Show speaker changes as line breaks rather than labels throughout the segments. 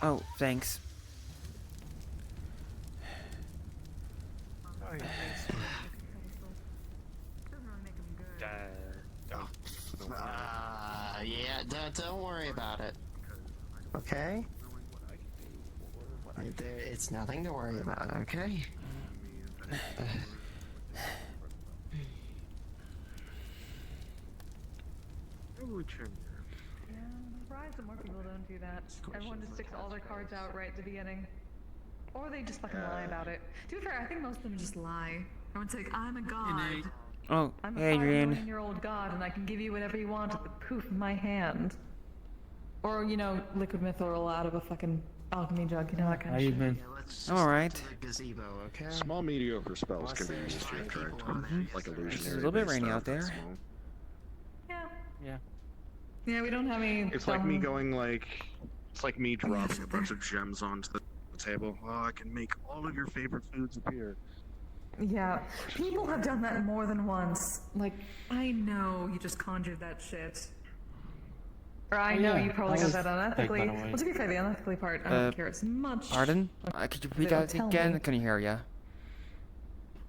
Oh, thanks.
Oh, yeah.
Oh, yeah, don't worry about it. Okay? It's nothing to worry about, okay?
Yeah, I'm surprised that more people don't do that. Everyone just sticks all their cards out right at the beginning. Or they just fucking lie about it. To be fair, I think most of them just lie. Everyone's like, I'm a god.
Oh,
I'm a
hey,
5
Adrian.
million-year-old god and I can give you whatever you want at the poof of my hand. Or, you know, liquid mithril out of a fucking alchemy jug, you know, that kind
How
of
you
shit.
been?
I'm alright.
Gazebo, okay?
Small mediocre spells can be
There's
used here,
5
correct?
people over there.
Like
It's a
illusionary.
little bit rainy out there.
Yeah.
Yeah.
Yeah, we don't have any
It's like me going like, it's like me dropping a bunch of gems onto the table. Oh, I can make all of your favorite foods appear.
Yeah, people have done that more than once. Like, I know you just conjured that shit. Or I know
yeah,
you probably
that
got
was
that
fake, by
unethically.
the way.
Well, to be fair, the unethically part, I don't care as much.
Pardon? Could you repeat
They
that
don't tell
again?
me.
I couldn't hear ya.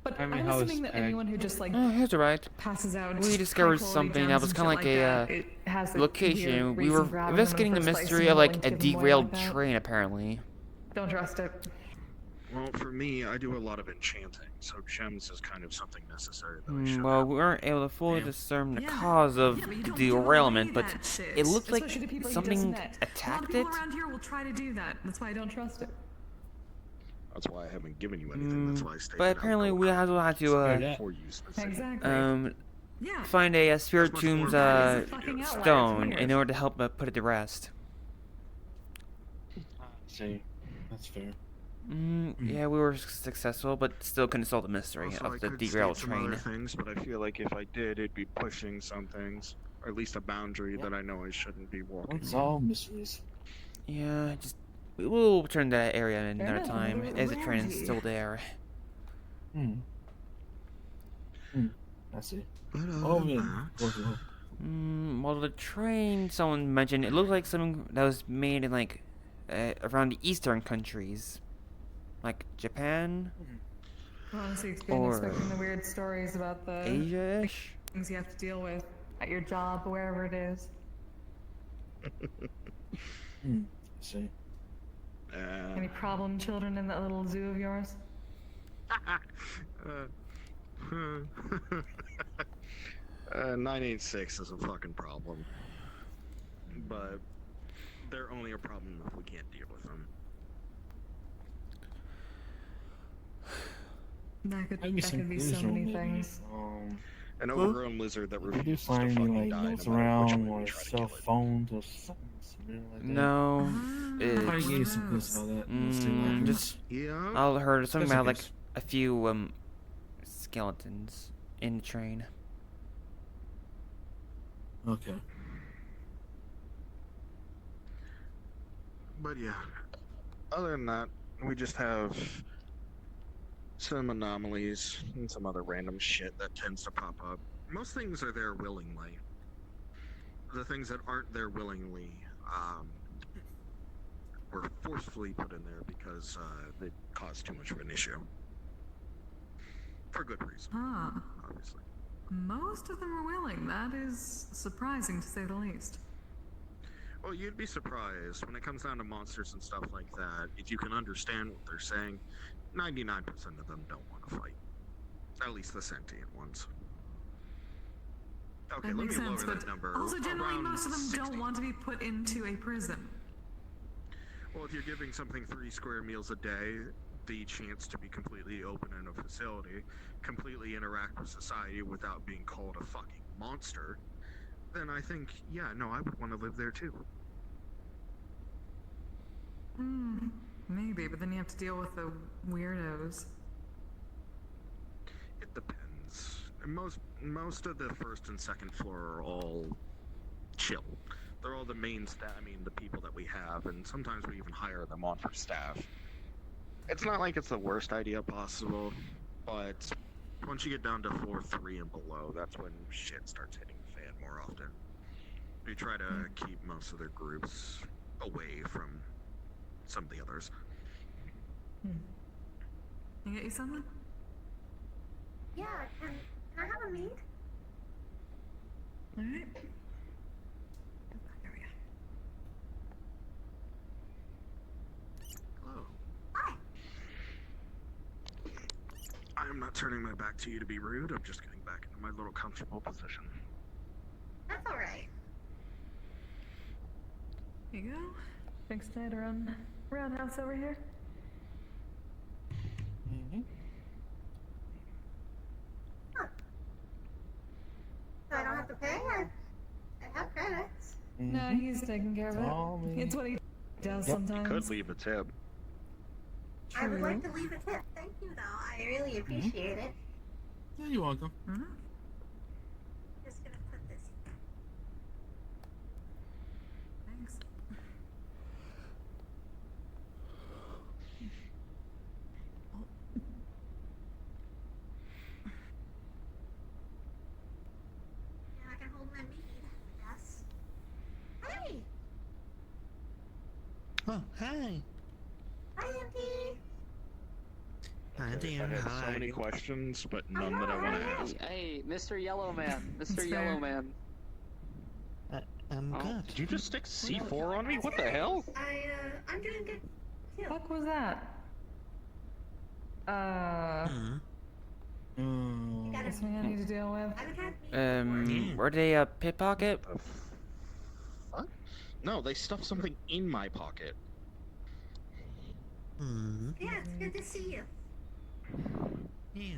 But
I mean,
I'm
how is
assuming that
egg?
anyone who just, like,
Oh, that's alright.
passes out
We discovered
high-quality
something that
gems
was
and
kind of
shit
like
that,
a
it has a
location.
weird
We
reason
were
for having them in
investigating the
first place,
mystery
and
of
you're
like a
willing to give them away
derailed
like that.
train, apparently.
Don't trust it.
Well, for me, I do a lot of enchanting, so gems is kind of something necessary that I should
Well,
have.
we weren't able to fully discern the
Yeah.
cause of
Yeah, but you don't
the
give away
derailment, but
that shit.
it looked like
Especially to people you just
something
met. A lot of
attacked
people
it.
around here will try to do that. That's why I don't trust it.
That's why I haven't given you anything. That's why I stayed.
But apparently we had to
for you specifically.
Exactly. Yeah.
find a spirit
much
tomb's
more
That is a fucking outlier. It's
stone
weird.
in order to help put it to rest.
See, that's fair.
Yeah, we were successful, but still couldn't solve the mystery
Also, I
of the
could
derailed
state some other
train.
things, but I feel like if I did, it'd be pushing some things, or at least a boundary that I know I shouldn't be walking.
What's all mysteries?
Yeah, just we will return to that area another
enough,
time,
another
as the train is
rarity.
still there.
I see.
But
Oh,
than
man.
that,
Well, the train someone mentioned, it looked like something that was made in like around the eastern countries, like Japan,
Honestly, it's been
Or
expecting the weird stories about the
Asia-ish.
things you have to deal with at your job, wherever it is.
I see.
Any problem children in that little zoo of yours?
986 is a fucking problem, but they're only a problem if we can't deal with them.
That could
Maybe some
be so
clues,
many
maybe.
things.
An overgrown lizard that
Did you
refuses to
find any
fucking
like
die no
notes
matter which
around
way
or
we try to
cell
kill it.
phones or something similar like that?
No,
I
it's
gave you some clues about that. Let's see what happens.
just
Yeah.
I heard something
Just in
about like
case.
a few skeletons in the train.
Okay.
But yeah, other than that, we just have some anomalies and some other random shit that tends to pop up. Most things are there willingly. The things that aren't there willingly were forcefully put in there because they cause too much of an issue. For good reason,
Huh.
obviously.
Most of them are willing. That is surprising to say the least.
Well, you'd be surprised when it comes down to monsters and stuff like that. If you can understand what they're saying, 99% of them don't want to fight. At least the sentient ones. Okay,
That
let
makes
me
sense,
lower
but
that number.
also generally
around
most of them
60.
don't want to be put into a prison.
Well, if you're giving something 3 square meals a day, the chance to be completely open in a facility, completely interact with society without being called a fucking monster, then I think, yeah, no, I would want to live there too.
Maybe, but then you have to deal with the weirdos.
It depends. Most of the first and second floor are all chill. They're all the main staff. I mean, the people that we have, and sometimes we even hire them on for staff. It's not like it's the worst idea possible, but once you get down to floor 3 and below, that's when shit starts hitting the fan more often. We try to keep most of their groups away from some of the others.
Can I get you something?
Yeah, can I have a mead?
Alright. There we go.
Hello.
Hi.
I'm not turning my back to you to be rude. I'm just getting back into my little comfortable position.
That's alright.
Here you go. Thanks tonight around roundhouse over here.
Huh. So I don't have to pay? I have credits.
No, he's taking care of it. It's what he does sometimes.
Could leave a tip.
I would
True.
like to leave a tip. Thank you, though. I really appreciate it.
Yeah, you're welcome.
Just gonna put this.
Thanks.
Yeah, I can hold my mead. Yes. Hey!
Oh, hi.
Hi, Auntie!
Hi, dear.
I have so
Hi.
many questions, but none that I want to ask.
Hey, Mr. Yellow Man. Mr.
It's
Yellow
fair.
Man.
I'm
Oh,
good.
Did you just stick C4 on me? What the hell?
I'm doing good, too.
Fuck was that?
Hmm.
Oh.
Got it.
Something I need to deal with.
I haven't had mead before.
Were they a pickpocket?
The fuck? No, they stuffed something in my pocket.
Hmm.
Yeah, it's good to see you.
Yeah.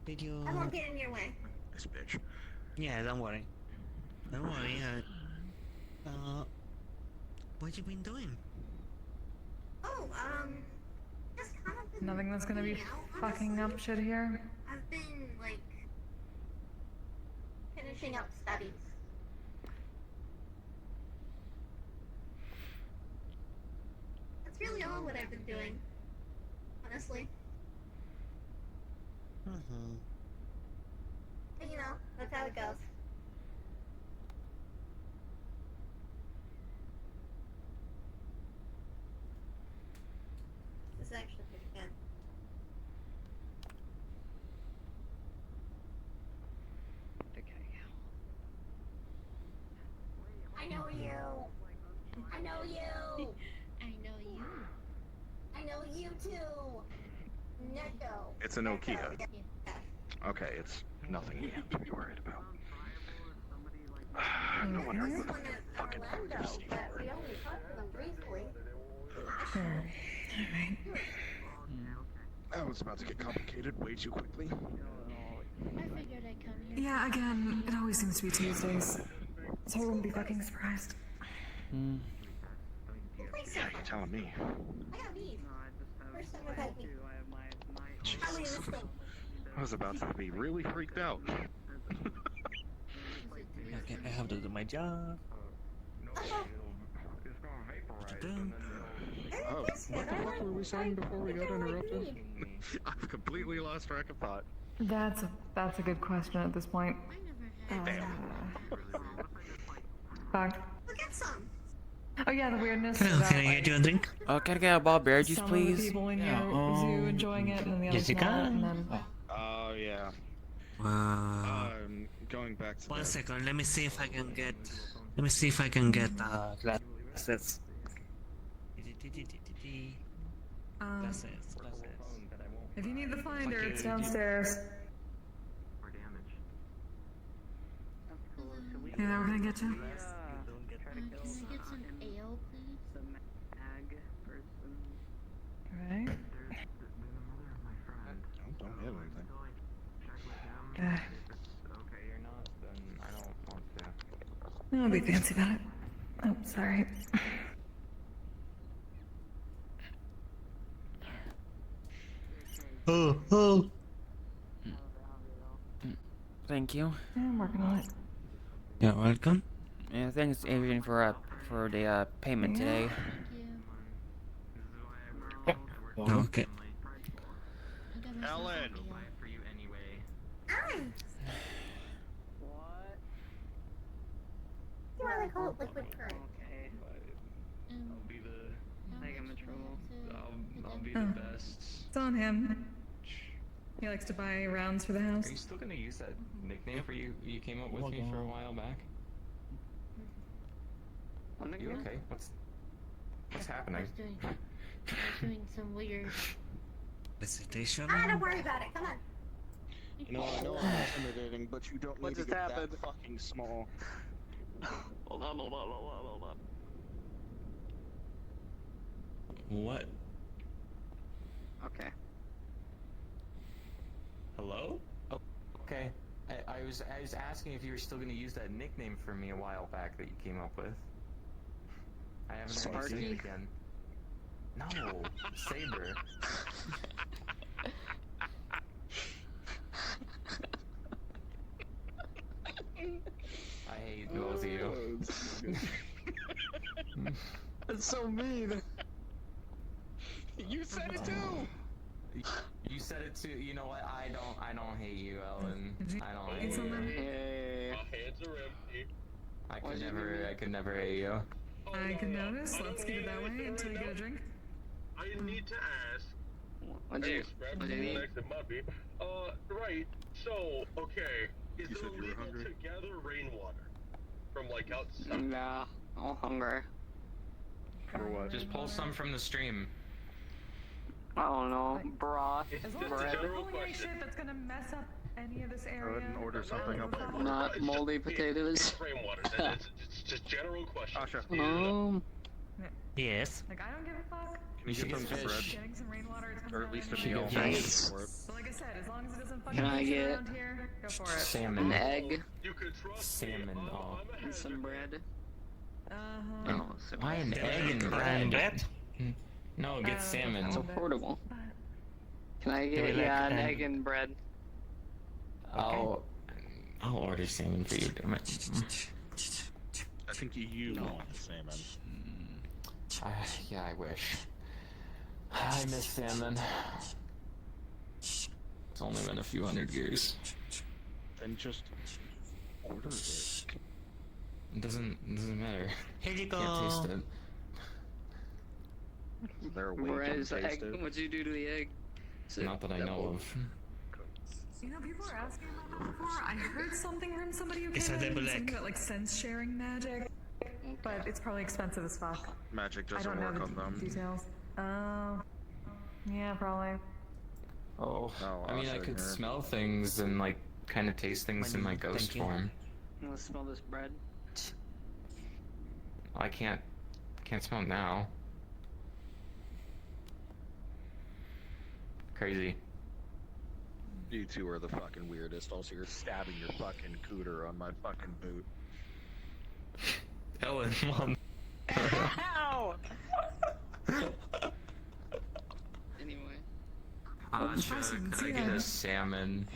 Did you?
I won't get in your way.
This bitch.
Yeah, don't worry. Don't worry. What you been doing?
Oh, just kind of been
Nothing that's gonna be
hanging out,
fucking
honestly.
up shit here.
I've been, like, finishing up studies. That's really all what I've been doing, honestly.
Mm-hmm.
But, you know, that's how it goes. This is actually pretty good. I know you. I know you.
I know you.
I know you too. Neko.
It's a Nokia.
Yeah.
Okay, it's nothing we have to be worried about.
Mm.
No wonder I
This
put
one
the
is
fucking
Orlando,
privacy
but
for
we
it.
only talked to them briefly.
Alright.
Oh, it's about to get complicated way too quickly.
I figured I'd come here.
Yeah, again, it always seems to be Tuesdays. So I wouldn't be fucking surprised.
Hmm.
Please
Yeah, you're telling me.
I got mead. First time I've had mead. How many
Jesus.
this thing?
I was about to be really freaked out.
Okay, I have to do my job.
Oh, what the fuck were we saying before we got interrupted? I've completely lost track of thought.
That's a good question at this point.
I never had
Fuck.
We'll get some.
Oh yeah, the weirdness.
Hello,
about,
can I get you a drink?
Oh, can I get a ball bear juice,
some of the
please?
people in
Yeah,
your zoo enjoying it, and then the others
Jessica?
not, and then
Oh, yeah.
Wow.
Going back to
One
the...
second, let me see if I can get. Let me see if I can get glasses. Glasses.
if you need the finder, it's downstairs. Yeah, we're gonna get you.
Can I get some ale, please?
Alright.
Don't hit anything.
Don't be fancy about it. Oh, sorry.
Oh.
Thank you.
Yeah, I'm working on it.
You're welcome.
Yeah, thanks Adrian for the payment
Yeah.
today.
Thank you.
Okay.
I got myself
Ellen!
a deal.
Hi. You want to call it liquid current?
I'll be the.
I think I'm in trouble.
I'll be
Oh.
the best.
It's on him. He likes to buy rounds for the house.
Are you still gonna use that nickname for you came up with me for a while back? You okay? What's happening?
I was doing some weird.
Visitation?
Don't worry about it. Come on.
You know, I know I'm intimidating, but you don't need to get that fucking small.
Hold on.
What?
Okay.
Hello? Oh, okay. I was asking if you were still gonna use that nickname for me a while back that you came up with. I haven't heard you say it again. No, Saber. I hate both of you.
That's so mean.
You said it too.
You said it too. You know what? I don't hate you, Ellen. I don't
Need
hate you.
something?
Hey.
Hands are empty.
I could never hate you.
I can notice. Let's keep it that way until you get a drink.
I need to ask.
What'd you need?
Next it might be. Right. So, okay. Is
You
it
said you were
illegal
hungry?
to gather rainwater from like outside?
Nah, I'm hungry.
For what?
Just pull some from the stream.
I don't know, broth,
As long as
That's a
you're
bread,
not
general
pulling any
question.
shit that's gonna mess up any of this area.
Go ahead and order something up.
not moldy potatoes.
It's rainwater. It's just general question.
Asha,
Yes.
Like, I don't give a fuck.
can you get them some bread?
Getting some rainwater, it's
Or
coming
at least a
down
meal.
anyway.
Nice.
For it.
But like I said, as long as it doesn't fucking
Can I
mix
get
around here, go for it.
An
Salmon.
egg
You could trust
Salmon,
me.
oh.
I'm a
and
hazard.
some bread.
Uh-huh.
Oh, so
Why an egg and
And
bread? No, get salmon.
it's affordable. Can I
Do we
get
like
an
an-
egg and bread?
I'll order salmon for you, damn it.
I think you want the salmon.
Yeah, I wish. I miss salmon. It's only been a few hundred years.
Then just order it.
It doesn't matter.
Here you
Can't taste
go.
it.
Is there a way
Bread
to
is
taste
egg.
it?
What'd you do to the egg? Is it
Not that I know of.
You know, people are asking about that before. I heard something from somebody who
It's
came
a
in,
double
something
egg.
about like sense sharing magic, but it's probably expensive as fuck.
Magic
I
doesn't
don't know
work
the
on them.
details. Oh, yeah, probably.
Oh,
No,
I mean,
I'll
I
sit
could
here.
smell things and like kind of taste things in my ghost
Thank you.
form.
Let's smell this bread.
I can't smell now. Crazy.
You two are the fucking weirdest. Also, you're stabbing your fucking cooter on my fucking boot.
Ellen, mom.
Ow! Anyway.
Awesome,
Could I
see
get
that.
a salmon?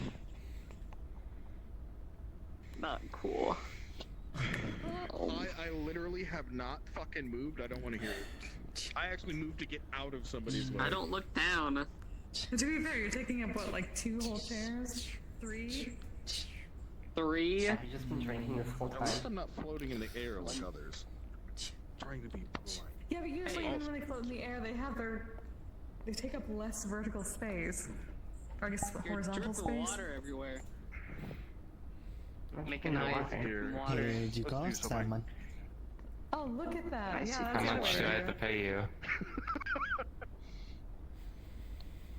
Not cool.
I literally have not fucking moved. I don't want to hear it. I actually moved to get out of somebody's way.
I don't look down.
To be fair, you're taking up what, like 2 whole chairs? 3?
3.
Have you just been drinking this whole
At
time?
least I'm not floating in the air like others. Trying to be polite.
Yeah, but usually even when they float in the air, they take up less vertical space. Or I guess
You're
horizontal
dripping
space.
water everywhere. Make a
Here
knife
Here.
from water.
you go,
Let's do something.
Simon.
Oh, look at that.
I see.
Yeah,
How
that's
much
what
do I
I
have to pay you?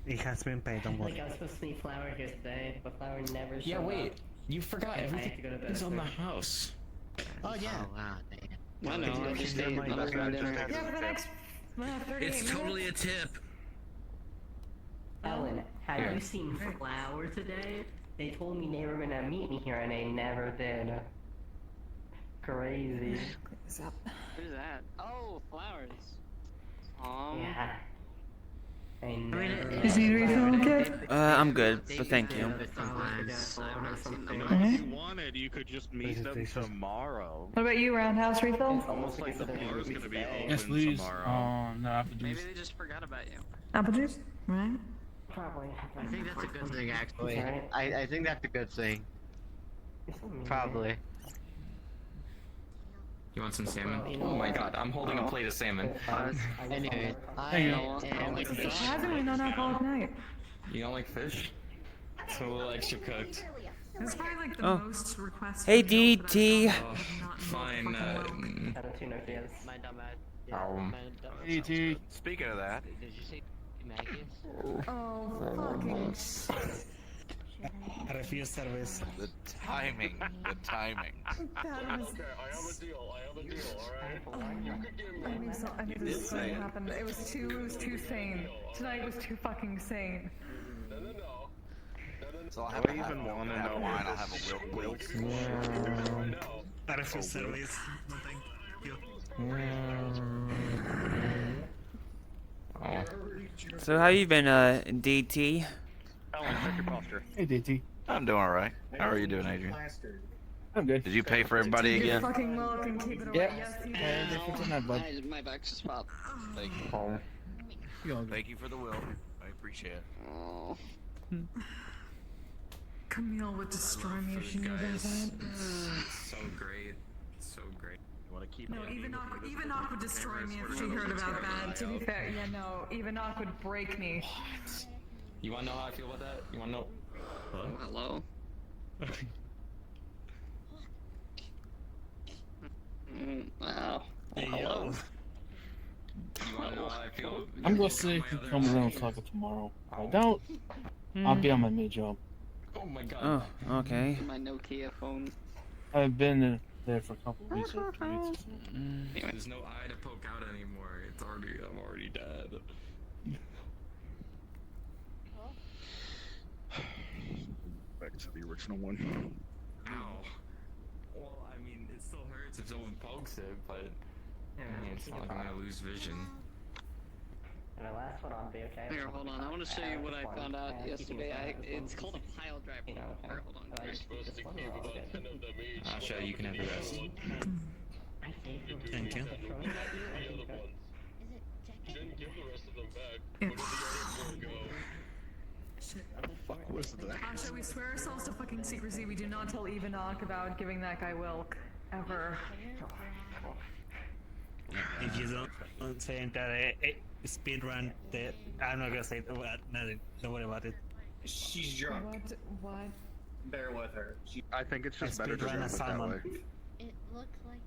It has been paid, don't
Like
worry.
I was supposed to meet Flower here today, but Flower never showed
Yeah, wait.
up.
You forgot
I had to
everything
go to bed
is on the
first.
house.
Oh, yeah.
wow, damn.
I know, I just ate another
That's what I just
dinner.
had.
Yeah, for the next 38
It's totally a
minutes.
tip.
Ellen, have
Yeah.
you seen Flower today? They told me they were gonna meet me here and they never did. Crazy.
Who's that? Oh, flowers.
Yeah. They never
Is he refill, kid?
I'm good, but thank you.
If you wanted, you could just meet them tomorrow.
What about you, Roundhouse refill?
It's almost
Like the bar's gonna be open
Yes, please.
tomorrow.
No, apple
Maybe
juice.
they just forgot about you.
Apple juice? Right.
Probably.
I think that's a good thing, actually.
Alright.
I think that's a good thing. Probably.
You want some salmon? Oh my god, I'm holding a plate of salmon.
Anyway,
Hey,
Surprisingly, no alcoholic night.
You don't like fish? It's a little extra cooked.
It's probably like the
Oh.
most requested.
Hey,
meal that I've
DT.
done
Oh,
that did not involve
fine.
fucking milk.
Tarantino fans.
my dumb ass.
Um,
E.T. Speaking of that,
Did you say maggots?
Oh, fucking.
Refuse service.
the timing, the timing.
That was.
Okay, I have a deal, alright? You could give me
I knew this was going to happen. It was too sane. Tonight was too fucking sane.
no.
So I'll have even want to know wine. I'll have a Wilk.
Refuse service. No, thank you.
oh.
So how you been, DT?
Check your posture.
Hey, DT.
I'm doing alright. How are you doing, Adrian?
I'm good.
Did you pay for everybody
Take your
again?
fucking milk and keep it away.
Yep.
Yes, you
Hey,
did.
for tonight, bud.
My back's just popped.
Thank you.
Oh.
You all good.
Thank you for the will. I appreciate it.
Oh.
Camille would destroy me if she knew about
Guys,
that.
it's so great. So great.
You want to keep
No, Evenok would destroy me if she heard about that. To be fair, yeah, no, Evenok would break me.
You wanna know how I feel about that? You wanna know?
Oh, hello. Wow. Hello.
You wanna know how I feel?
I'm gonna see if you come around talking tomorrow. If I don't, I'll be on my main job.
Oh my god.
Oh, okay.
My Nokia phone.
I've been there for a couple of weeks or 2 weeks.
There's no eye to poke out anymore. I'm already dead.
Back to the original one.
Ow. Well, I mean, it still hurts if someone pokes it, but I mean, it's not like I'm gonna lose vision.
And the last one on VRChat.
Here, hold on. I want to show you what I found out yesterday. It's called a pile driver.
You know,
Here, hold on.
I just
supposed to
this one
keep
are all
about
good.
10 of them each.
Asha, you can have the rest.
I saved you.
Thank you.
The other ones. You didn't give the rest of them back. Where did the other four go?
Fuck was that?
Asha, we swear ourselves to fucking secrecy. We do not tell Evenok about giving that guy Wilk. Ever.
If you don't say entire speed run, I'm not gonna say nothing. Don't worry about it.
She's drunk.
What?
Bear with her.
I think it's just better to
Speedrun
do it
a
that
salmon.
way.
It looks like.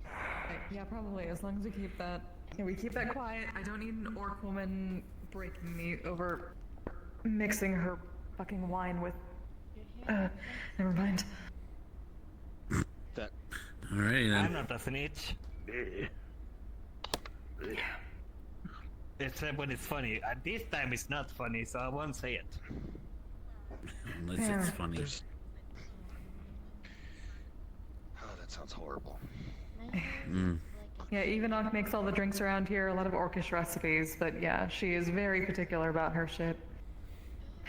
Yeah, probably. As long as we keep that. Yeah, we keep that quiet. I don't need an orc woman breaking me over mixing her fucking wine with. Never mind.
That.
Alrighty
I'm not a snitch. Except when it's funny. At this time it's not funny, so I won't say it.
Unless
Fair.
it's funny.
Oh, that sounds horrible.
Mm.
Yeah, Evenok makes all the drinks around here, a lot of orcish recipes, but yeah, she is very particular about her shit.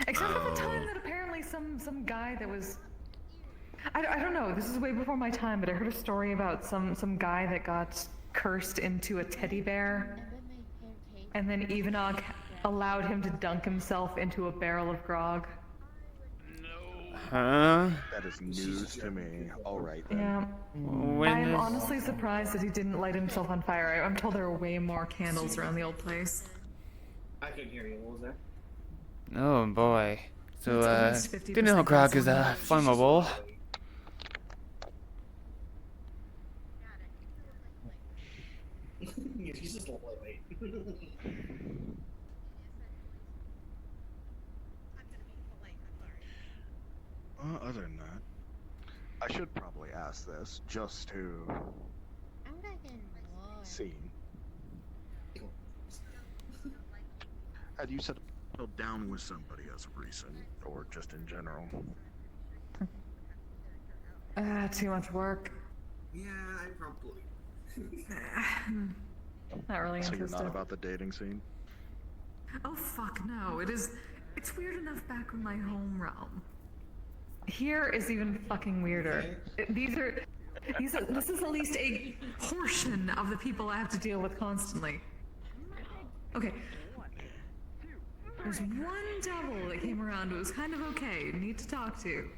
Except for the time that apparently some guy that was... I don't know, this is way before my time, but I heard a story about some guy that got cursed into a teddy bear, and then Evenok allowed him to dunk himself into a barrel of grog.
Huh?
That is news to me. Alright then.
Yeah.
When
I am
is-
honestly surprised that he didn't light himself on fire. I'm told there were way more candles around the old place.
I can hear you. What was that?
Oh boy. So,
It's at least 50%
good know grog is,
gasoline.
flammable.
She's just lightweight.
Other than that, I should probably ask this just to
I'm not getting more.
see. Had you settled down with somebody as of recent, or just in general?
Too much work.
Yeah, I probably.
Not really
So
interested.
you're not about the dating scene?
Oh fuck no! It's weird enough back in my home realm. Here is even fucking weirder. This is at least a portion of the people I have to deal with constantly. Okay. There's one devil that came around who was kind of okay, need to talk to.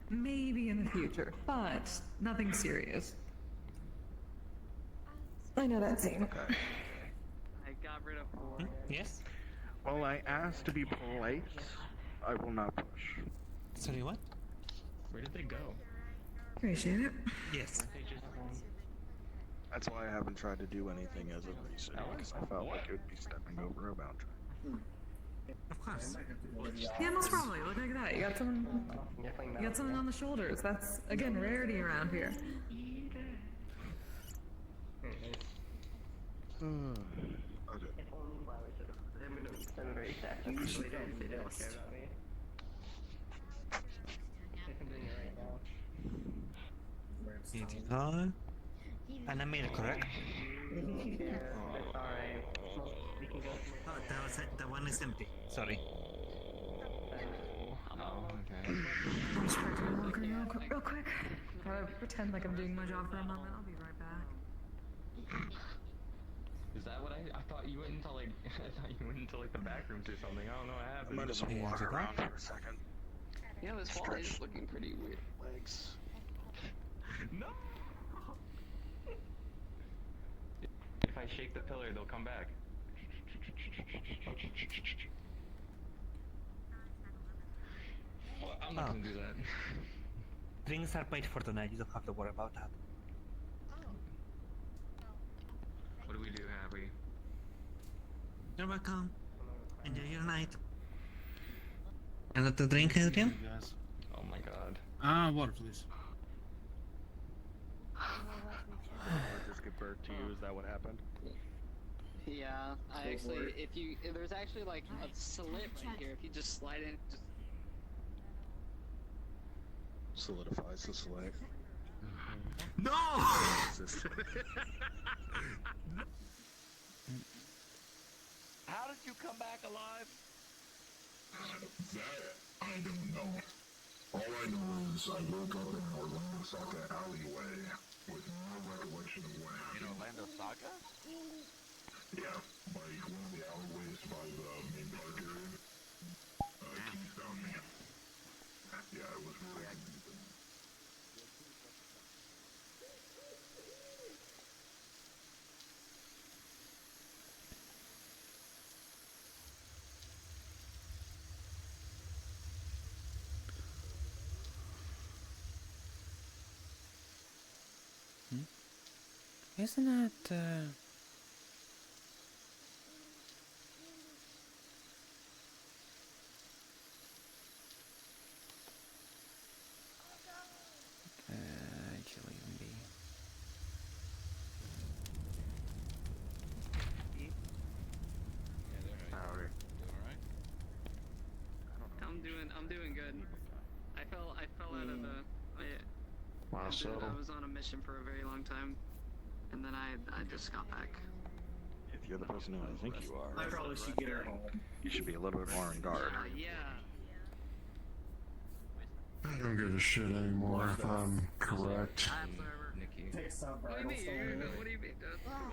Maybe in the future, but nothing serious. I know that scene.
Okay.
I got rid of 4.
Yes?
Well, I asked to be polite. I will not push.
Sorry, what?
Where did they go?
Appreciate it.
Yes.
That's why I haven't tried to do anything as of recent, because I felt like it would be stepping over a boundary.
Of course.
Yeah, most probably. Look at that. You got someone on the shoulders. That's again rarity around here.
And I made it correct. Oh, that one is empty. Sorry.
Okay.
I'm just trying to walk real quick. Gotta pretend like I'm doing my job for a moment. I'll be right back.
Is that what I thought you went into like I thought you went into like the back rooms or something. I don't know what
I
happened.
might as well walk around for a second.
You know, this wall is looking pretty weird.
Legs.
No. If I shake the pillar, they'll come back. Well, I'm not gonna do that.
Drinks are paid for tonight. You don't have to worry about that.
What do we do, Happy?
You're welcome. Enjoy your night. And to drink, Adrian?
Oh my god.
Water, please.
Just give birth to you, is that what happened?
Yeah, I actually, there's actually like a slit right here. If you just slide in, just.
Solidifies the slit.
No!
How did you come back alive?
That, I don't know. All I know is I woke up in Orlando Saga alleyway with no recollection of what happened.
In Orlando Saga?
Yeah, like one of the alleyways by the main park area. Keystone, man. Yeah, it was really confusing.
Isn't that, actually, maybe.
I'm doing good. I fell out of the.
Wow, so
I was on a mission for a very long time, and then I just got back.
if you're the person who I think you are,
I probably should get her home.
you should be a little bit more on guard.
Yeah.
I don't give a shit anymore if I'm correct.
Nikki.
What do you mean? What do you mean? Come on.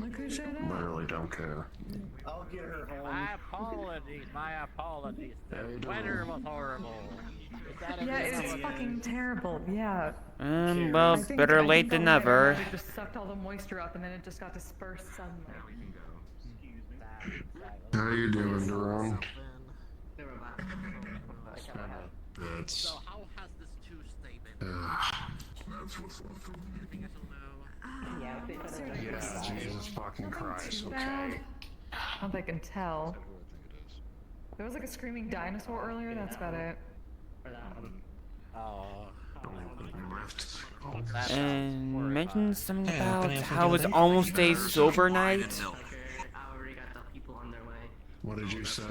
Look who showed up.
Literally don't care.
I'll get her home.
My apologies. The
Hey,
weather was horrible.
Yeah, it's fucking terrible. Yeah.
Well,
I think-
better
I think
late
the
than
lighter
never.
magic just sucked all the moisture up, and then it just got dispersed suddenly.
Now we can go.
How you doing, Jerome? That's...
So how has this Tuesday been?
That's what's left of me.
Yeah,
Yeah, Jesus fucking Christ,
Too
okay.
bad. I don't think I can tell. There was like a screaming dinosaur earlier, that's about it.
Oh.
And mentioned something
Hey,
about
can I have
how it's
something?
almost a sober night.
I already got the people on their way.
What did you say?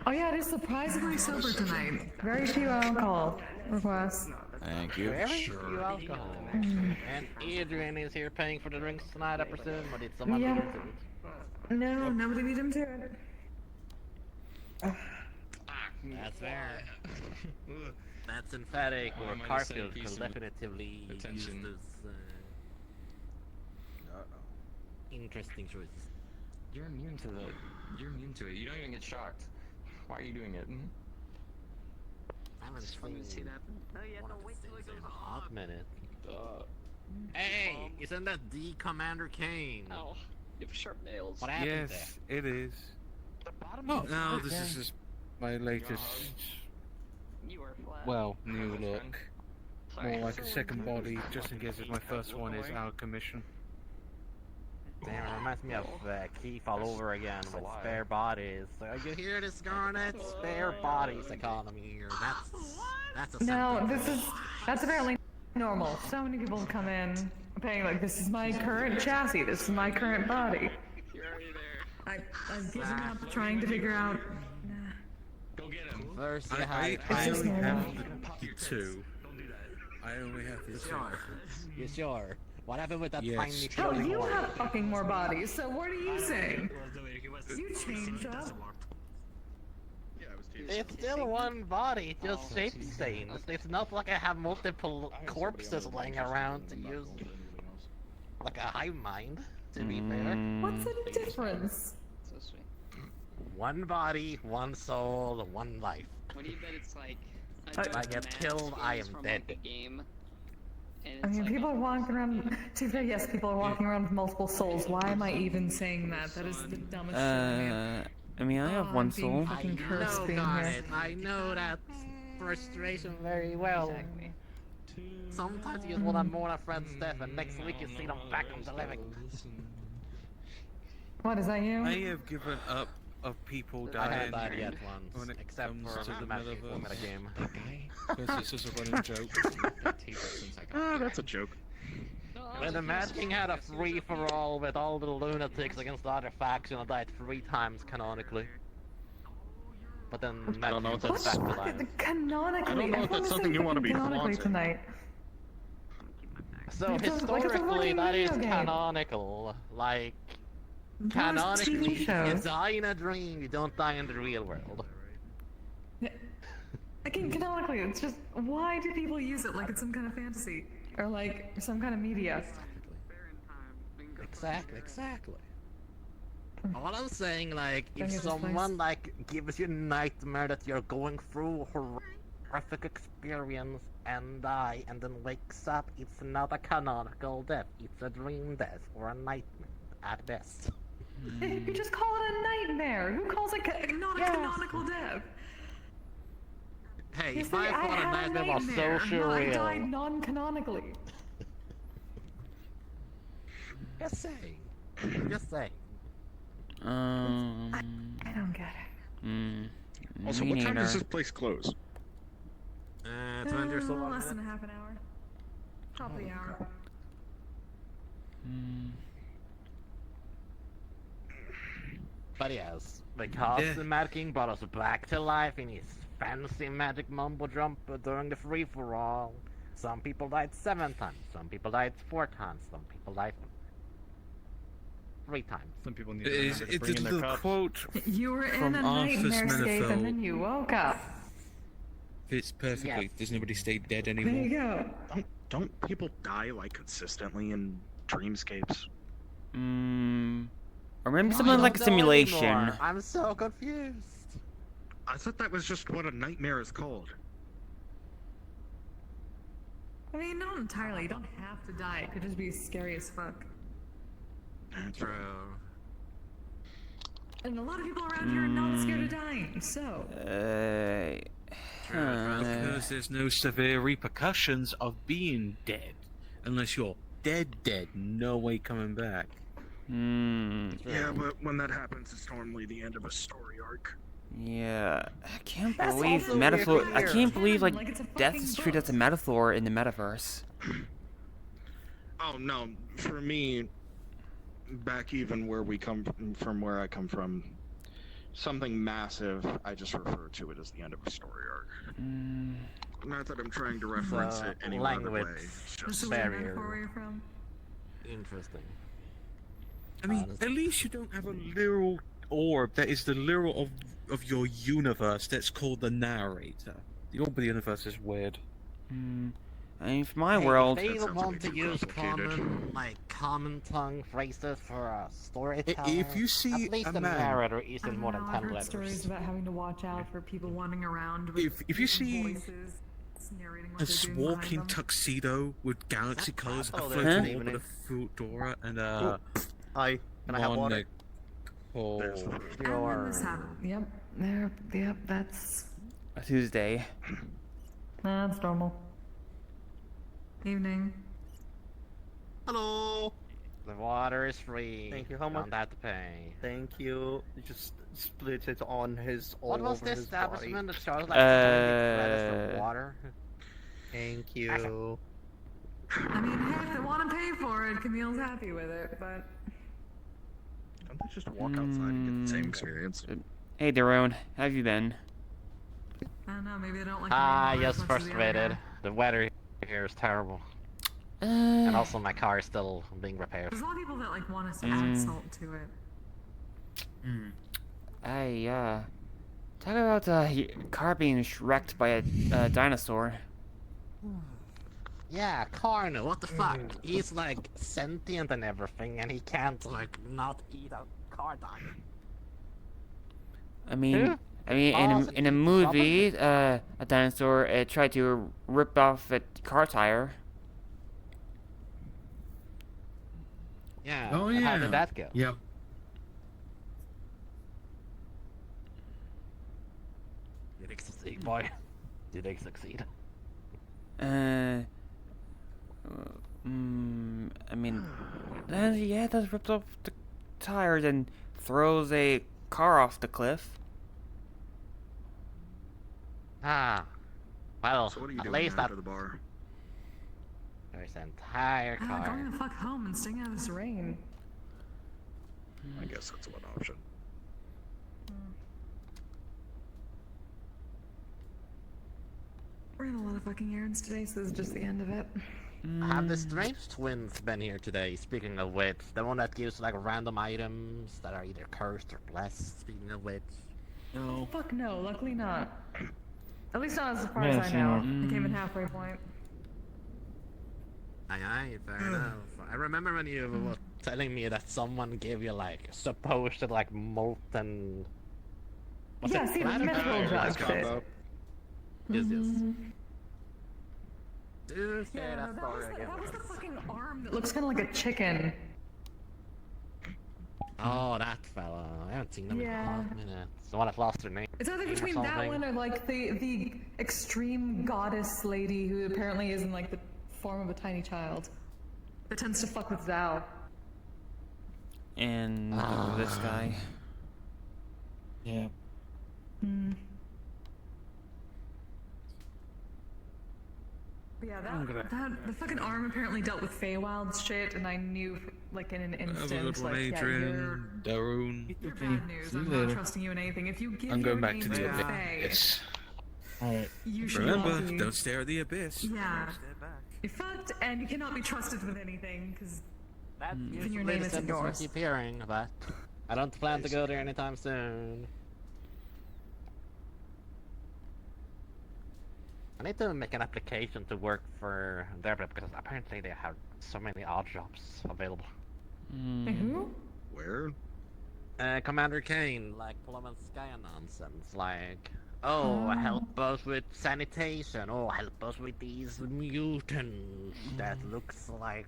Oh yeah, it is surprisingly sober tonight. Very few alcohol requests.
Thank you. Very
Sure.
few alcohol. And Adrian is here paying for the drinks tonight, I presume, or did someone
Yeah.
do it?
No, nobody beat him to it.
That's fair. That's emphatic,
Why
or
am I just saying
Carfield
piece
could
of
definitively use
attention?
this interesting choices.
You're immune to the. You're immune to it. You don't even get shocked. Why are you doing it?
I haven't
Let me see
seen
that. Oh yeah,
one
no,
of
wait
these
till it
things
goes
in a
off.
hot minute. Hey, isn't that D Commander Kane?
Oh, you have sharp nails.
What happened there?
Yes, it is.
Oh,
No, this is just my latest,
You are flat.
well, new look.
Sorry.
More like a second body, just in case if my first one is out of commission.
Damn, it reminds me of Keith all over again with spare bodies. So you hear this, Garnet? Spare bodies economy here. That's a
No,
sentence.
that's apparently normal. So many people come in paying like, this is my current chassis, this is my current body.
You're already there.
I've given up trying to figure out.
Go get him.
First, you
I
had
only have the two. I only have the two.
You sure? What happened with that
Yes.
tiny
Oh,
floating
you
one?
have fucking more bodies, so what are you saying? You changed up.
It's still one body, just shape stains. It's not like I have multiple corpses laying around to use like a hive mind, to be fair.
What's the difference?
So sweet.
One body, one soul, one life.
What do you bet it's like?
If I get killed, I am dead.
Like a game, and
I
it's
mean,
like
people are walking around. To be fair, yes, people are walking around with multiple souls. Why am I even saying that? That is the dumbest shit.
I mean, I have
Oh,
one
I'm being
soul.
fucking cursed
No,
being
got
here.
it. I know that frustration very well.
Exactly.
Sometimes you just want to mourn a friend's death, and next week you see them back in the living.
What, is that you?
I have given up of people
I haven't
dying
died yet
when
once,
it
except
comes
for
to the
Magic Woman
metaverse.
game.
Because it's just a running joke.
Ah, that's a joke.
When the Mad King had a free-for-all with all the lunatics against the other faction, I died 3 times canonically. But then
I don't know
Mad
what
King
that's-
was back alive.
Canonically.
I don't know if
everyone
that's
is
something
saying
you wanna be
canonically
flaunting.
tonight.
So
Like it's a
historically,
fucking
that is
video game.
canonical. Like,
Those
canonically,
TV
you
shows.
die in a dream, you don't die in the real world.
Again, canonically, it's just, why do people use it like it's some kind of fantasy? Or like, some kind of media?
Exactly. All I'm saying, like,
Don't
if
get this
someone,
place.
like, gives you a nightmare that you're going through a horrific experience and die, and then wakes up, it's not a canonical death, it's a dream death, or a nightmare, at best.
You just call it a nightmare. Who calls it not a canonical death?
Hey,
You
if
say,
I thought a
had
nightmare was so
nightmare. No, I died
surreal...
non-canonically.
Just saying. Just saying.
I don't get it.
Also,
Me
what time does
neither.
this place close?
20 or so
Less than a half an hour. Top of the hour.
But yes, because the Mad King brought us back to life in his fancy magic mumbo jumbo during the free-for-all. Some people died 7 times, some people died 4 times, some people died 3 times.
Some people need
It's the quote
You were
from
in a
Arthur's
nightmare scape and
Menafel.
then you woke up.
Fits perfectly.
Yes.
Does nobody stay dead
There
anymore?
you go.
Don't people die like consistently in dreamscapes?
Or maybe
I
something
don't
like a
know
simulation.
anymore. I'm so confused.
I thought that was just what a nightmare is called.
I mean, not entirely. You don't have to die. It could just be scary as fuck.
True.
And a lot of people around here are not scared of dying, so.
Because there's no severe repercussions of being dead. Unless you're dead, no way coming back.
Yeah, but when that happens, it's normally the end of a story arc.
Yeah, I can't
That's
believe
also
metaphor.
weird.
I can't believe
Like
like
it's a
death
fucking
is treated as a metaphor in the metaverse.
Oh no, for me, back even where we come from, where I come from, something massive, I just refer to it as the end of a story arc. Not that I'm trying to reference it any other way.
Language
It's
This
just
is where metaphor you're from.
Interesting.
I mean, at least you don't have a literal orb that is the literal of your universe that's called the narrator. The orb of the universe is weird.
I mean, for my
Hey,
world,
if they want to use common tongue phrases for a storyteller,
If you see
at least
a
the
man-
narrator
I
isn't
don't
more
know,
than
I've
10
heard
letters.
stories about having to watch out for people wandering around with
If you see
voices.
This walking tuxedo with galaxy colors, a
Hello
float
there,
of
good
water,
evening.
a fedora, and
Hi, can I have water?
Yep, yep, that's
A Tuesday.
that's normal. Evening.
Hello.
The water is free.
Thank you. How much?
Don't have to pay.
Thank you. You just split it on his all
What was
over
the
his
establishment
body.
that charged like 70 credits of water?
Thank you.
I mean, hey, if they want to pay for it, Camille's happy with it, but...
Don't they just walk outside and get the same experience?
Hey, Daron, how have you been?
I don't know, maybe I don't like
Ah,
the
yes,
as much as the other
frustrated.
guy.
The weather here is terrible. And also my car is still being repaired.
There's a lot of people that like want us to add salt to it.
Talk about car being wrecked by a dinosaur.
Yeah, Carno, what the fuck? He's like sentient and everything, and he can't like not eat a car dime.
I mean,
Who?
in a movie, a dinosaur tried to rip off a car tire.
Yeah.
Oh,
and how
yeah.
did that go?
Yep.
Did they succeed, boy? Did they succeed?
I mean, yeah, it does rip off the tires and throws a car off the cliff.
Ah. Well,
So what are you
at
doing
least
after the bar?
there's an entire
Going
car.
the fuck home and staying out of this rain.
I guess that's one option.
Ran a lot of fucking errands today, so this is just the end of it.
Have the strange twins been here today? Speaking of which, the one that gives like random items that are either cursed or blessed. Speaking of which,
No.
Fuck no, luckily not. At least not as far
Yeah,
as I know.
same
I came in halfway point.
aye, fair enough. I remember when you were telling me that someone gave you like supposed like molten. Was
Yeah,
it
see, the
planet
mithril
or
drugs.
combo? Yes, yes. Do say
Yeah,
that
no,
story again.
that was the fucking arm that looks kind of like a chicken.
Oh, that fella. I haven't seen them in a
Yeah.
hot minute. The one that lost her name.
It's either
or
between that
something.
one or like the extreme goddess lady who apparently is in like the form of a tiny child that tends to fuck with Zhao.
And this guy.
Yeah.
But yeah,
I'm gonna-
that the fucking arm apparently dealt with Feywild's shit, and I knew like in an
Have a
instant,
good one,
like
Adrian. Darun.
you're bad news.
See you
I'm not
later.
trusting you in anything. If you give
I'm
your
going back
name
to the
to Faye,
abyss.
Alright.
you should
Remember,
not be.
don't stare at the abyss.
Yeah. You're fucked, and you cannot be trusted with anything, because
That's
even
usually
your
the
name isn't
sentence we
yours.
keep hearing, but I don't plan to go there anytime soon. I need to make an application to work for there because apparently they have so many odd jobs available.
Who?
Where?
Commander Kane, like Pullman Sky nonsense, like, oh, help us with sanitation, oh, help us with these mutants that looks like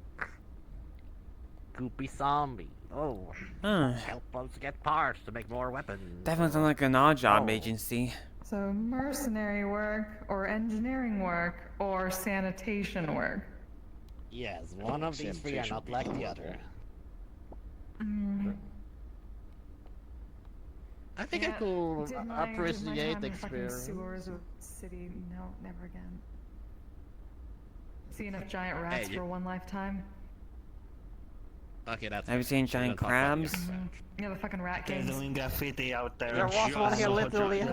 goopy zombie, oh, help us get parts to make more weapons.
Definitely sounds like an odd job
Oh.
agency.
So mercenary work, or engineering work, or sanitation work.
Yes, one of these three are not like the other. I think I could
Did my
appreciate
time
the
in fucking
experience.
sewers or city? No, never again. See enough giant rats
Hey,
for one lifetime?
Okay, that's.
Have you seen giant crabs?
You have a fucking rat
They're
king.
doing graffiti out there.
There was one here literally.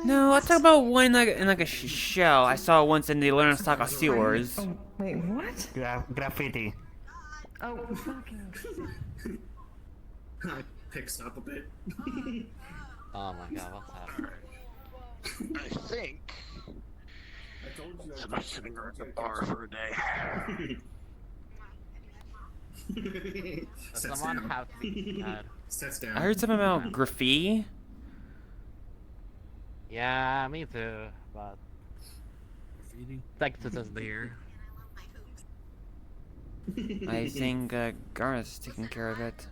No, I'm talking about one in like a shell. I saw it once in the Learnerstock of Sewers.
Oh, wait, what?
Graffiti.
Oh, fucking.
I picks up a bit.
Oh my god, what's happening?
I think.
I told you.
I'm not sitting at the bar for a day.
Does someone have to be mad?
Sets down.
I heard something about graffiti.
Yeah, me too, but Thanks to this there.
I think Gareth's taking care of it.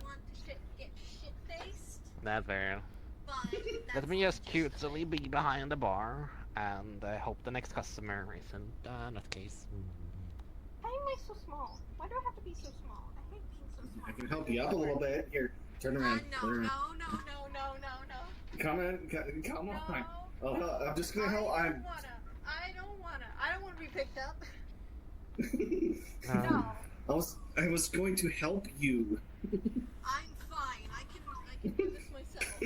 That's fair. Let me just cutely be behind the bar and hope the next customer isn't nutcase.
Why am I so small? Why do I have to be so small? I hate being so small.
I can help you up a little bit. Here, turn around.
No.
Come in, come on. I'm just gonna help.
I don't wanna be picked up.
I was going to help you.
I'm fine. I can do this myself.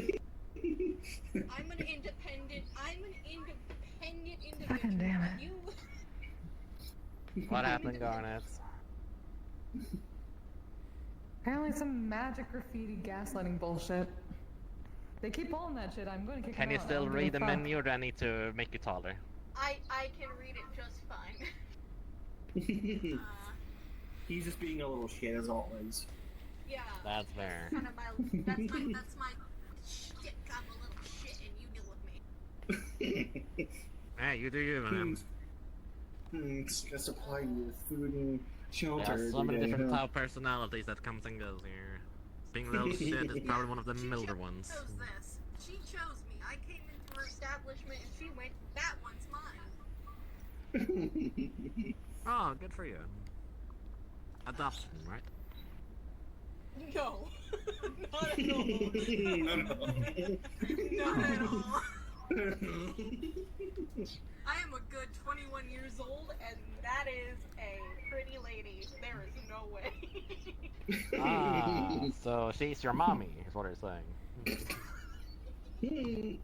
I'm an independent individual.
Fucking damn it.
What happened, Garnet?
Apparently some magic graffiti gaslighting bullshit. They keep pulling that shit. I'm going to kick
Can
them
you
out. I
still
don't give
read
a
the
fuck.
menu, or do I need to make you taller?
I can read it just fine.
He's just being a little shit as always.
Yeah.
That's fair.
Kind of that's my shit. I'm a little shit, and you deal with me.
Hey, you do you, man.
Just gonna supply you with food and shelter.
There are so many
every day,
different
huh?
type of personalities that comes and goes here. Being a little shit is probably one of the milder ones.
Chose this. She chose me. I came into her establishment, and she went, "That one's mine."
Oh, good for you. Adoption, right?
No. Not at all. Not at all. I am a good 21 years old, and that is a pretty lady. There is no way.
Ah, so she's your mommy, is what you're saying.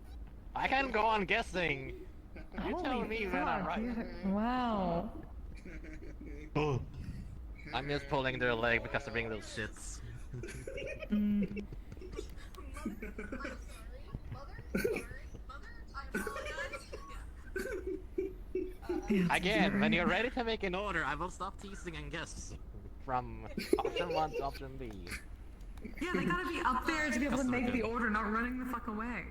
I can go on guessing. You tell me when I'm right.
Wow.
I'm just pulling their leg because they're being little shits. Again, when you're ready to make an order, I will stop teasing and guess. From option 1 to option B.
Yeah, they gotta be up there to be able to make the order, not running the fuck away.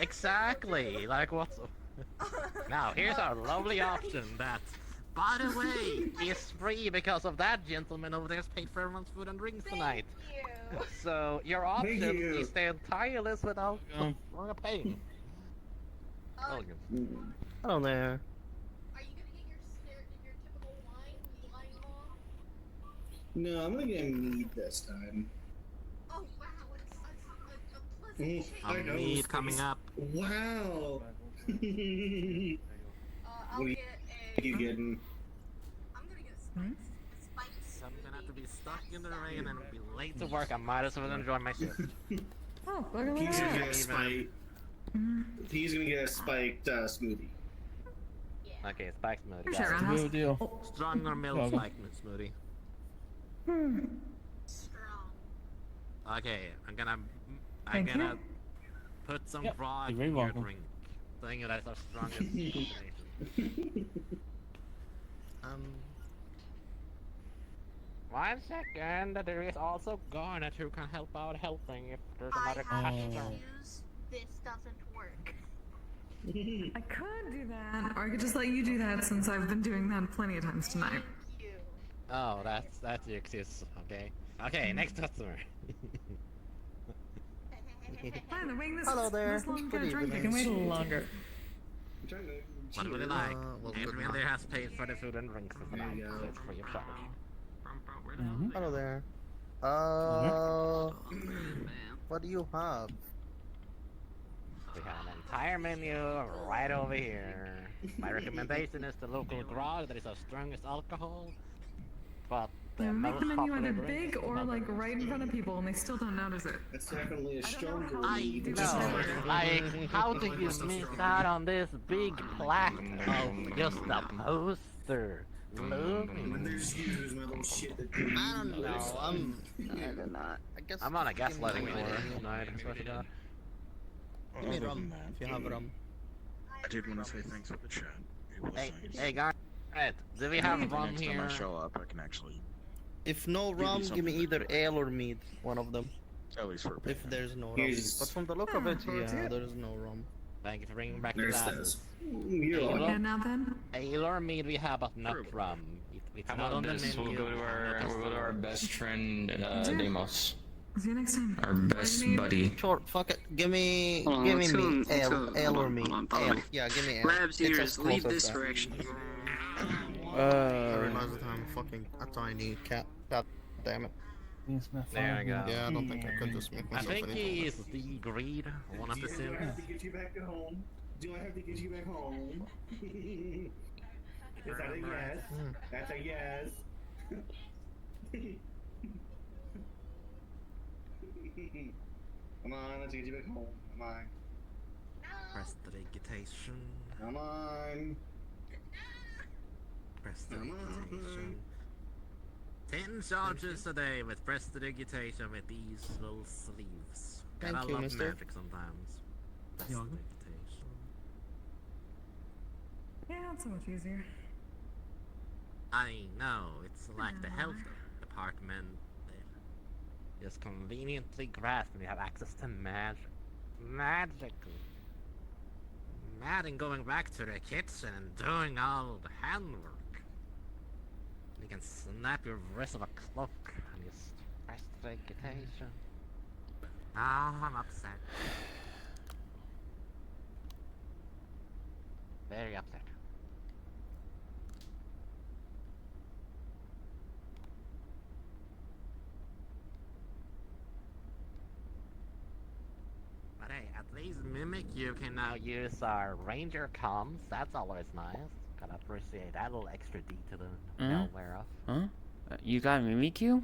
Exactly! Like what's... Now, here's our lovely option that, by the way, is free because of that gentleman over there's paid for everyone's food and drinks tonight. So, your option is the entire list without paying. Welcome.
Hello there.
Are you gonna get your typical wine mom?
No, I'm gonna get mead this time.
Oh wow, it's a pleasant change.
A mead coming up.
Wow.
I'll
What are
get
you getting?
I'm gonna get a spiked
I'm gonna have to be stuck in the rain and be late to work. I might as well enjoy my shift.
Oh, look at
He's gonna get a
that.
spiked. He's gonna get a spiked smoothie.
Okay, spiked smoothie.
Sure,
got it.
Roundhouse.
Good deal.
Stronger milk
Okay.
spiked smoothie.
strong.
Okay, I'm
Thank you.
gonna put some
Yep,
frog
you're very
in your
welcome.
drink. Saying that's our strongest combination. One second, there is also Garnet who can help out helping if there's another customer.
Issues. This doesn't work.
I could do that, or I could just let you do that since I've been doing that plenty of times tonight.
Oh, that's the excuse. Okay. Okay, next customer.
Fine, the waiting this
Hello there.
this long for
Good
a drink. I
evening.
can wait a little longer.
What would you like?
well,
Everyone there has paid for the food and drinks for tonight, so it's free of charge.
Hello there. What do you have?
We have an entire menu right over here. My recommendation is the local grog that is our strongest alcohol, but the
Yeah, make
most
the menu
popular
either
drink
big
is
or
another.
like right in front of people and they still don't notice it.
That's definitely a stronger
I
mead.
know, like, how do you miss out on this big plaque of just a poster? Looming.
There's you, my little shit that
I don't know. I don't know. I guess
I'm on a
give me
gaslighting
one
tour
idea.
tonight, I swear to God.
Give me rum if you have rum.
I did want to say thanks for the chat. It was
Hey,
nice.
hey guys, do we have
Maybe
rum
next time I
here?
show up, I can actually
If no
me
rum, give me
something
either ale or mead. One of them.
at least for a
If there's no rum.
Here's-
But from the look of it,
Yeah,
yeah,
yeah.
there's no rum.
Thank you for bringing back
Nurse
the
says.
glasses.
You're welcome.
And now then?
Ale or mead we have, but not rum. It's
How
not
about
on the
this?
menu.
We'll go to our best friend,
Yeah.
Deimos.
See you next time.
Our best buddy.
Sure, fuck it. Give me
Hold on,
me
let's go- let's
ale,
go-
ale
hold
or
on,
me.
hold on, follow
Ale.
me.
Yeah, give me ale.
Grabs
It's
ears,
as close
leave
as
this
that.
direction.
I realize that I'm fucking a tiny cat. God damn it.
There we go.
Yeah, I don't think I could just make
I
myself
think
any
he
taller.
is the greed, one of the
Do I
sins.
have to get you back to home? Do I have to get you back home? Is that a yes? That's a yes. Come on, let's get you back home. Come on.
Prestidigitation.
Come on.
Prestidigitation. 10 charges a day with prestidigitation with these little sleeves.
Thank
Gotta
you,
love
mister.
magic sometimes. Prestidigitation.
Yeah, it's so much easier.
I know, it's like the health department. They just conveniently grasp when you have access to magic. Magic. Imagine going back to the kitchen and doing all the handwork. You can snap your wrist of a cloak and just press the vegetation. Ah, I'm upset. Very upset. But hey, at least Mimic you can now use our Ranger comms. That's always nice. Gotta appreciate that little extra detail I'm aware of.
Huh? You got Mimikyu?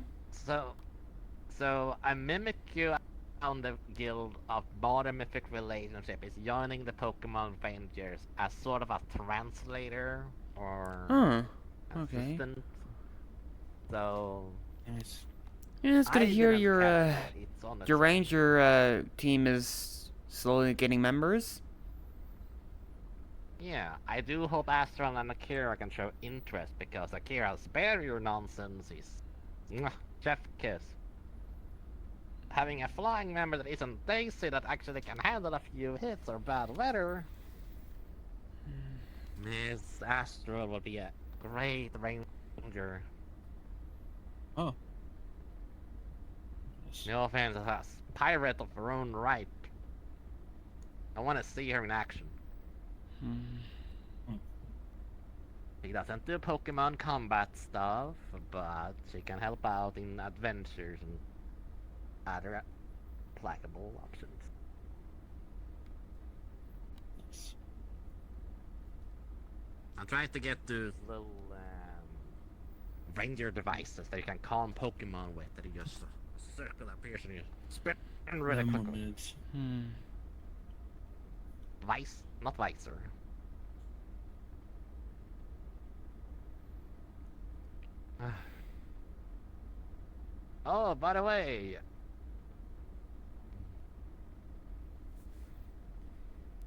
So I mimic you on the guild of bottom mythic relationship is joining the Pokemon Rangers as sort of a translator or
Okay.
assistant. So
Yeah, it's good to
I
hear
didn't
your
calculate, it's on the
your
side.
ranger team is slowly getting members.
Yeah, I do hope Astron and Akira can show interest because Akira, spare your nonsense. He's chef kiss. Having a flying member that isn't Daisy that actually can handle a few hits or bad weather. Miss Astral will be a great ranger.
Oh.
No offense, a pirate of her own right. I want to see her in action. She doesn't do Pokemon combat stuff, but she can help out in adventures and other applicable options. I'm trying to get those little ranger devices that you can calm Pokemon with, that you just circle appears and you spin really quickly. Vice, not Visor. Oh, by the way,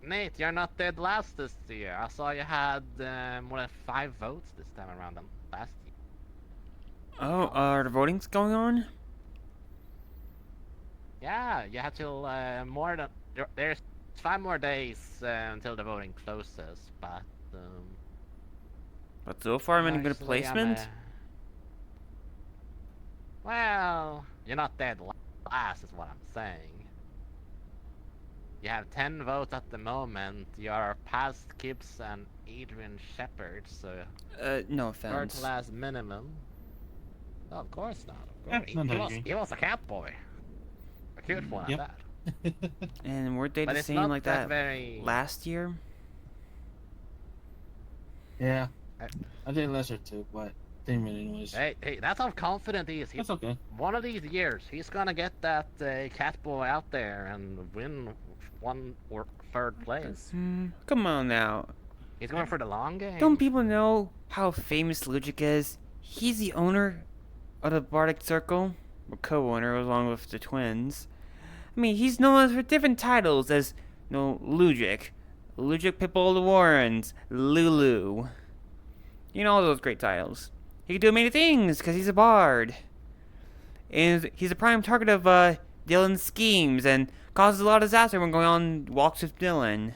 Nate, you're not dead last this year. I saw you had more than 5 votes this time around than last year.
Oh, are the voting's going on?
Yeah, you had till more than there's 5 more days until the voting closes, but
so far I'm in a good
actually,
placement.
Well, you're not dead last, is what I'm saying. You have 10 votes at the moment. You're past Gibbs and Adrian Shepard, so
No
third
offense.
class minimum. No, of course not. Of
Yeah,
course.
not arguing.
He was a cat boy. A cute one
Yep.
at that.
And weren't they
But
the
it's
same
not
like
that
that
very-
last year?
Yeah. I did lesser too, but didn't really noise.
Hey, that's how confident he is.
That's okay.
One of these years, he's gonna get that cat boy out there and win 1 or 3rd place.
Come on now.
He's going for the long game.
Don't people know how famous Lugic is? He's the owner of the Bardic Circle, or co-owner along with the twins. I mean, he's known for different titles as, Lugic, Pitbull of the Warrens, Lulu. You know, all those great titles. He can do many things because he's a bard. And he's a prime target of Dylan's schemes and causes a lot of disaster when going on walks with Dylan.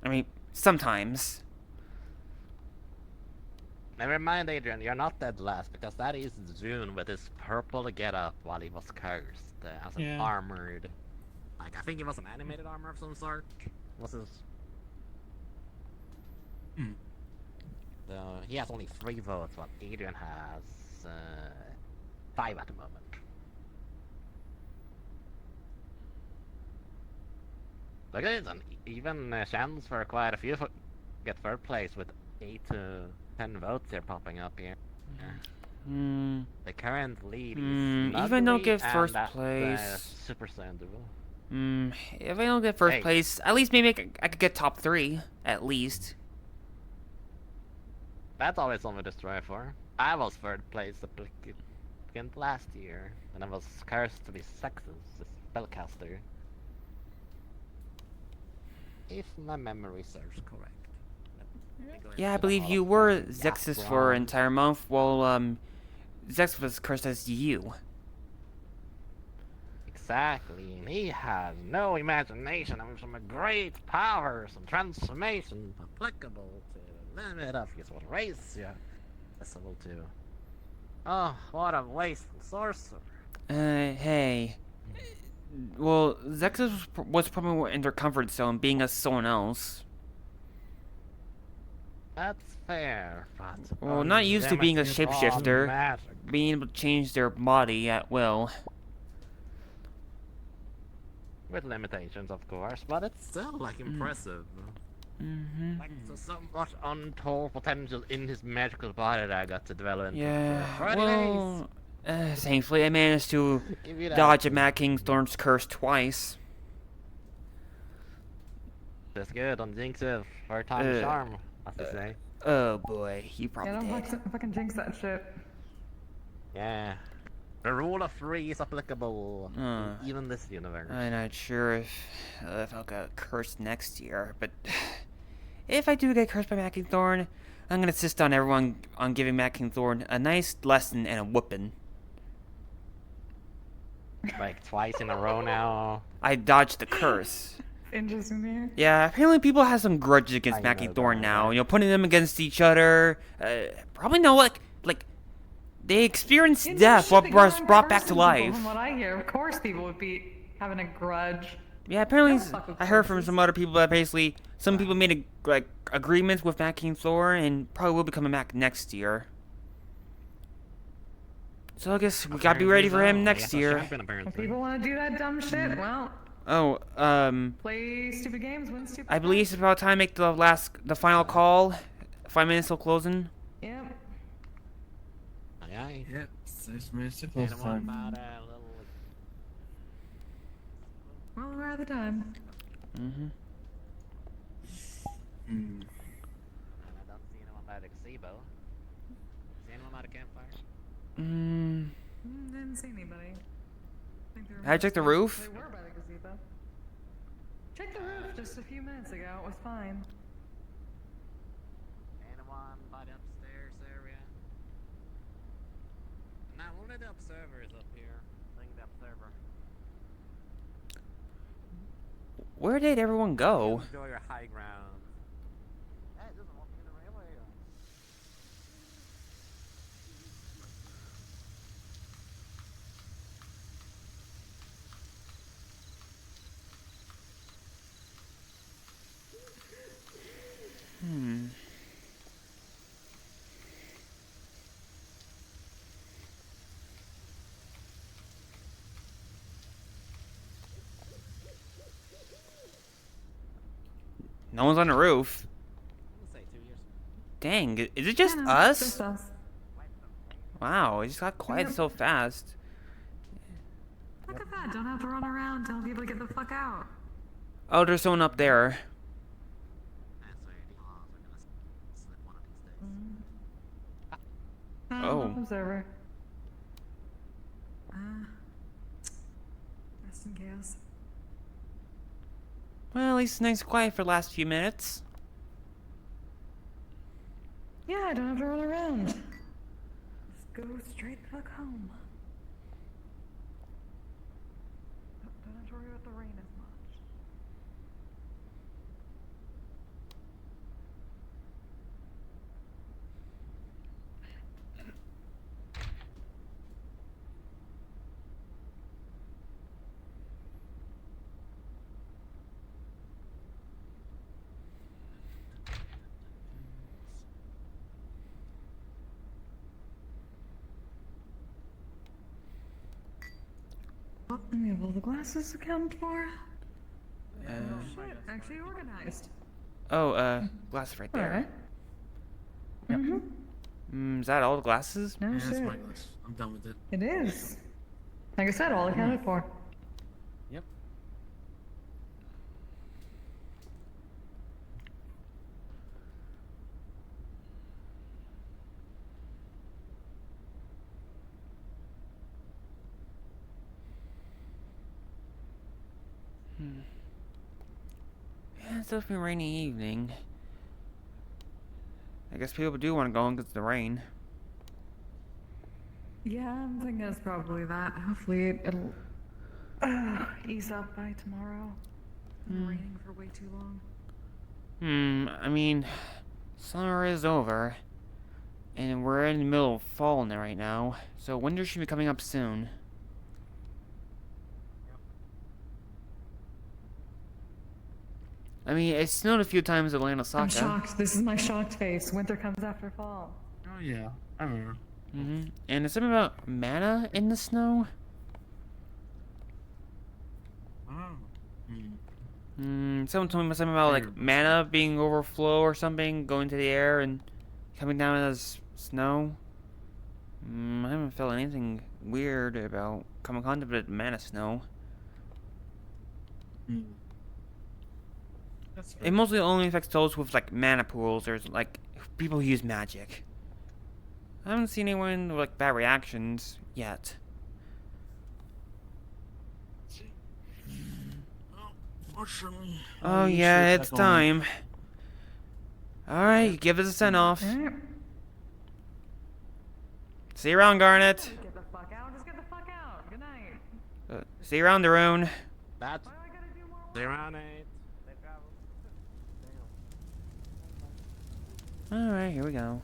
I mean, sometimes.
Never mind, Adrian, you're not dead last, because that is Zune with his purple getup while he was cursed, as an
Yeah.
armored... Like, I think it was an animated armor of some sort. Was his... So, he has only 3 votes, while Adrian has... 5 at the moment. Look at it, an even chance for quite a few to get third place with 8 to 10 votes here popping up here. The current lead is
If I don't get first
and
place...
Super Saiyan Duel.
If I don't get first
Hey.
place, at least maybe I could get top 3, at least.
That's always something to strive for. I was third place applicant last year, and I was cursed to be Sex's spellcaster. If my memory serves correct.
Yeah, I believe you were Zexus for an entire month, while, Zex was cursed as you.
Exactly, and he has no imagination of some great powers and transformations applicable to limit of his what race you're accessible to. Oh, what a wasteful sorcerer.
Hey. Well, Zexus was probably in their comfort zone, being as someone else.
That's fair, but...
Well, not used to being a
unlimited
shapeshifter,
magic.
being able to change their body at will.
With limitations, of course, but it's still, like, impressive. Like, there's so much untold potential in his magical body that I got to develop into for 30
well, thankfully I managed to
Give you that.
dodge a Mad King Thorn's curse twice.
That's good, on Jinx it, for time charm, as they say.
Oh boy, he probably
Yeah,
did.
don't fucking jinx that shit.
Yeah. The rule of 3 is applicable, even in this universe.
I'm not sure if I'll get cursed next year, but if I do get cursed by Mad King Thorn, I'm gonna insist on everyone on giving Mad King Thorn a nice lesson and a whooping.
Like, twice in a row now.
I dodged the curse.
Interesting here.
Yeah, apparently people have some grudges against Mad King Thorn now. You know, putting them against each other. Probably no, like they experienced death while was brought back to life.
From what I hear, of course people would be having a grudge.
Yeah, apparently I heard from some other people that basically some people made agreements with Mad King Thorn and probably will be coming back next year. So I guess we gotta be ready for him next year.
If people want to do that dumb shit, well.
Oh,
Play stupid games, win stupid.
I believe it's about time to make the final call. 5 minutes till closing.
Yep.
Aye.
Yep, 6 minutes to close time.
Well, we're out of time.
And I don't see anyone by the gazebo. Is anyone by the campfire?
Didn't see anybody.
I checked the roof.
They were by the gazebo. Check the roof just a few minutes ago. It was fine.
Anyone by the upstairs area? Not one of the observers up here. I think the observer.
Where did everyone go?
Enjoy your high ground. Hey, just walking the railway.
No one's on the roof. Dang, is it just us?
Just us.
Wow, it just got quiet so fast.
Look at that. Don't have to run around telling people to get the fuck out.
Oh, there's someone up there. Oh.
Observer. Rest in chaos.
Well, at least it's nice and quiet for the last few minutes.
Yeah, I don't have to run around. Just go straight the fuck home. Don't have to worry about the rain as much. And we have all the glasses accounted for.
Uh,
Shit, actually organized.
glasses right there.
Alright. Mm-hmm.
Is that all the glasses?
No
Yeah,
shit.
that's my list. I'm done with it.
It is. Like I said, all accounted for.
Yep.
Yeah, it's definitely a rainy evening. I guess people do want to go in because of the rain.
Yeah, I'm thinking it's probably that. Hopefully it'll ease up by tomorrow. It's been raining for way too long.
I mean, summer is over. And we're in the middle of fall now right now. So winter should be coming up soon. I mean, it snowed a few times in Atlanta,
I'm shocked. This is my shocked face. Winter comes after fall.
Oh yeah, I remember.
And there's something about mana in the snow. Someone told me something about like mana being overflow or something, going to the air and coming down as snow. I haven't felt anything weird about coming contact with mana snow. It mostly only affects those with like mana pools or like people who use magic. I haven't seen anyone with like bad reactions yet. Oh yeah, it's time. Alright, give us a send off. See you around, Garnet.
Get the fuck out. Just get the fuck out. Good night.
See you around, Darune.
That's. See you around, Nate.
Alright, here we go.